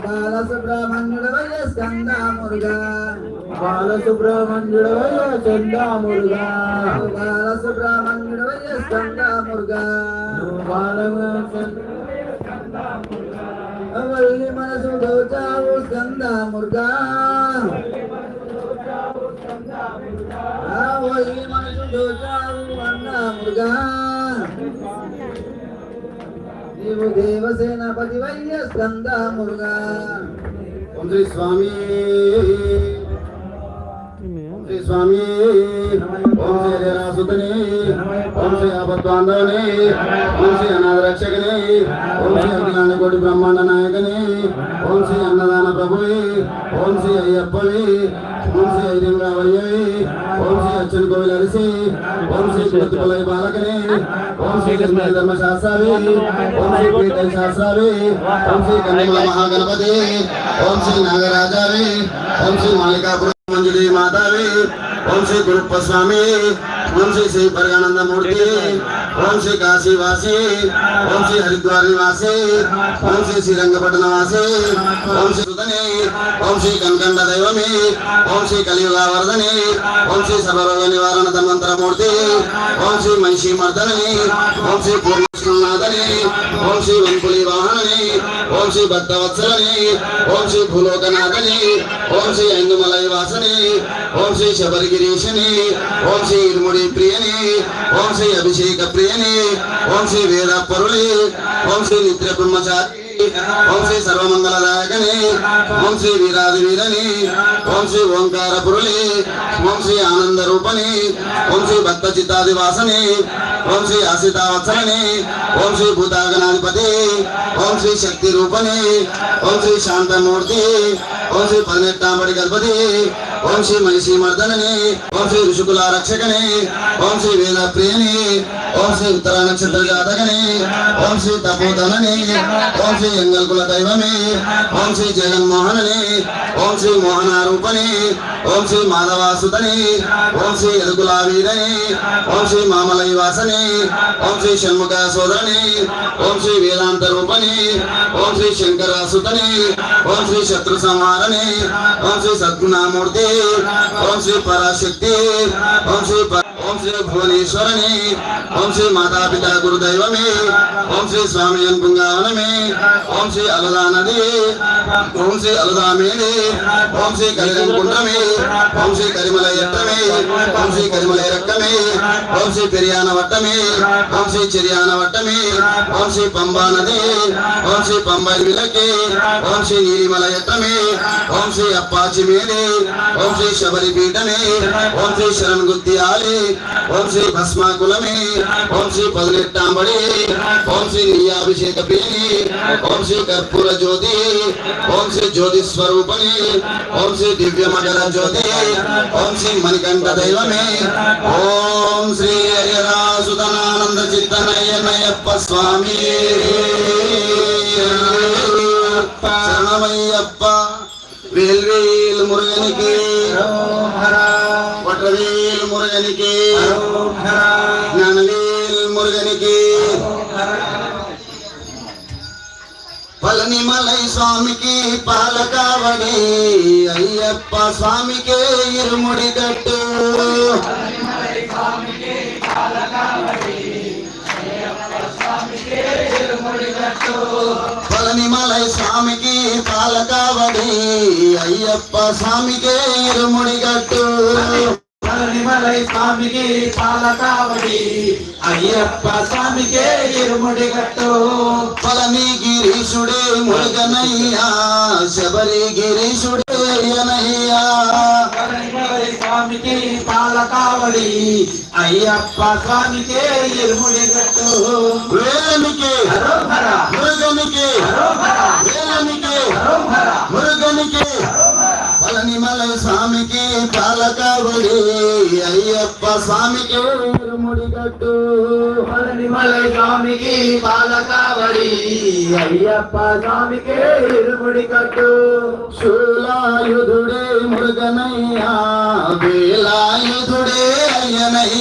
బాలసుబ్రహ్మణ్యుడవయ్య స్కంద మురుగా బాలసుబ్రహ్మణ్యుడవయ్య చంద మురుగా బాలసుబ్రహ్మణ్యుడవయ్య స్కంద మురుగా వల్లి మనసు దోచావు స్కంద మురుగా వల్లి మనసు దోచావు అన్న మురుగా నీవు దేవసేనపతి వయ్య స్కంద మురుగా ఓం శ్రీ స్వామి శ్రీ స్వామి ఓం శ్రీ రేరాసుతని ఓం శ్రీ ఆపద్బాంధవని ఓం శ్రీ అనాథ రక్షకని ఓం శ్రీ అఖిలాండ కోటి బ్రహ్మాండ నాయకని ఓం శ్రీ అన్నదాన ప్రభువి ఓం శ్రీ అయ్యప్పవి ఓం శ్రీ ఐరంగావయ్యవి ఓం శ్రీ అచ్చుని కోవిల అరిసి ఓం శ్రీ కులతుపలయ బాలకని ఓం శ్రీ కృష్ణ ధర్మశాస్త్రావి ఓం శ్రీ పీఠ శాస్త్రావి ఓం శ్రీ కన్యమల మహాగణపతి ఓం శ్రీ నాగరాజావి ఓం శ్రీ మాలికాపురం మంజుడి మాతావి ఓం శ్రీ గురుప్ప స్వామి ఓం శ్రీ శ్రీ పరగానందమూర్తి ఓం శ్రీ కాశీవాసి ఓం శ్రీ హరిద్వార్ నివాసి ఓం శ్రీ శ్రీరంగపట్టణ వాసి ఓం శ్రీ సుతని ఓం శ్రీ కనకండ దైవమి ఓం శ్రీ కలియుగావర్ధని ఓం శ్రీ సర్వరోగ నివారణ ధన్వంతరమూర్తి ఓం శ్రీ మహిషి మర్దనని ఓం శ్రీ పూర్ణనాథని ఓం శ్రీ వంకులి వాహనని ఓం శ్రీ భక్తవత్సలని ఓం శ్రీ భూలోకనాథని ఓం శ్రీ ఐందుమలై వాసని ఓం శ్రీ శబరిగిరీశని ఓం శ్రీ ఇరుముడి ప్రియని ఓం శ్రీ అభిషేక ప్రియని ఓం శ్రీ వేద పరులి ఓం శ్రీ నిత్య బ్రహ్మచారి ఓం శ్రీ సర్వమంగళదాయకని ఓం శ్రీ వీరాది వీరని ఓం శ్రీ ఓంకార పురులి ఓం శ్రీ ఆనంద రూపని ఓం శ్రీ భక్త చిత్తాది వాసని ఓం శ్రీ ఆసితావత్సలని ఓం శ్రీ భూతాగణాధిపతి ఓం శ్రీ శక్తి రూపని ఓం శ్రీ శాంతమూర్తి ఓం శ్రీ పదినెట్టాంబడి గణపతి ఓం శ్రీ మహిషి మర్దనని ఓం శ్రీ ఋషుకుల రక్షకని ఓం శ్రీ వేద ప్రియని ఓం శ్రీ ఉత్తర నక్షత్ర జాతకని ఓం శ్రీ తపోధనని ఓం శ్రీ ఎంగల్కుల దైవమి ఓం శ్రీ జగన్మోహనని ఓం శ్రీ మోహనారూపని ఓం శ్రీ మాధవాసుతని ఓం శ్రీ ఎదుకుల వీరని ఓం శ్రీ మామలై వాసని ఓం శ్రీ షణ్ముఖ సోదరని ఓం శ్రీ వేదాంత రూపని ఓం శ్రీ శంకరాసుతని ఓం శ్రీ శత్రు సంహారని ఓం శ్రీ సద్గుణామూర్తి ఓం శ్రీ పరాశక్తి ఓం శ్రీ భువనేశ్వరని ఓం శ్రీ మాతాపిత గురుదైవమే ఓం శ్రీ స్వామి పుంగావనమే ఓం శ్రీ అలదా నది ఓం శ్రీ అలదామేని ఓం శ్రీ కలిరంకుండ్రమే ఓం శ్రీ కరిమల ఎట్టమే ఓం శ్రీ కరిమల రక్కమే ఓం శ్రీ పెరియాన వట్టమే ఓం శ్రీ చెరియాన వట్టమే ఓం శ్రీ పంబా నది ఓం శ్రీ పంబై విలకే ఓం శ్రీ నీలిమల ఎట్టమే ఓం శ్రీ అప్పాచి మేలి ఓం శ్రీ శబరి పీఠమే ఓం శ్రీ శరణ్ గుత్తియాలి ఓం శ్రీ భస్మాకులమే ఓం శ్రీ పదినెట్టాంబడి ఓం శ్రీ నీయాభిషేక ప్రియని ఓం శ్రీ కర్పూర జ్యోతి ఓం శ్రీ జ్యోతి స్వరూపని ఓం శ్రీ దివ్య మకర జ్యోతి ఓం శ్రీ మణికంఠ దైవమే ఓం శ్రీ హరిహరాసుతనానంద చిత్తనయ్యనయ్యప్ప స్వామి శరణమయ్యప్ప వేల్వేల్ మురుగనికి వట్రవేల్ మురుగనికి జ్ఞానవేల్ మురుగనికి పళనిమలై స్వామికి పాలకావడి అయ్యప్ప స్వామికే ఇరుముడి గట్టు పళనిమలై స్వామికి పాలకావడి అయ్యప్ప స్వామికే ఇరుముడి గట్టు పళనిమలై స్వామికి పాలకావడి అయ్యప్ప స్వామికే ఇరుముడి గట్టు పళని గిరీశుడే మురుగనయ్యా శబరి గిరీశుడే అయ్యనయ్యా పళనిమలై స్వామికి పాలకావడి అయ్యప్ప స్వామికే ఇరుముడి గట్టు వేలనికి మురుగనికి వేలనికి మురుగనికి పళనిమలై స్వామికి పాలకావడి అయ్యప్ప స్వామికి ఇరుముడి గట్టు పళనిమలై స్వామికి పాలకావడి అయ్యప్ప స్వామికి ఇరుముడి గట్టు శూలాయుధుడే మురుగనయ్యా వేలాయుధుడే అయ్యనయ్య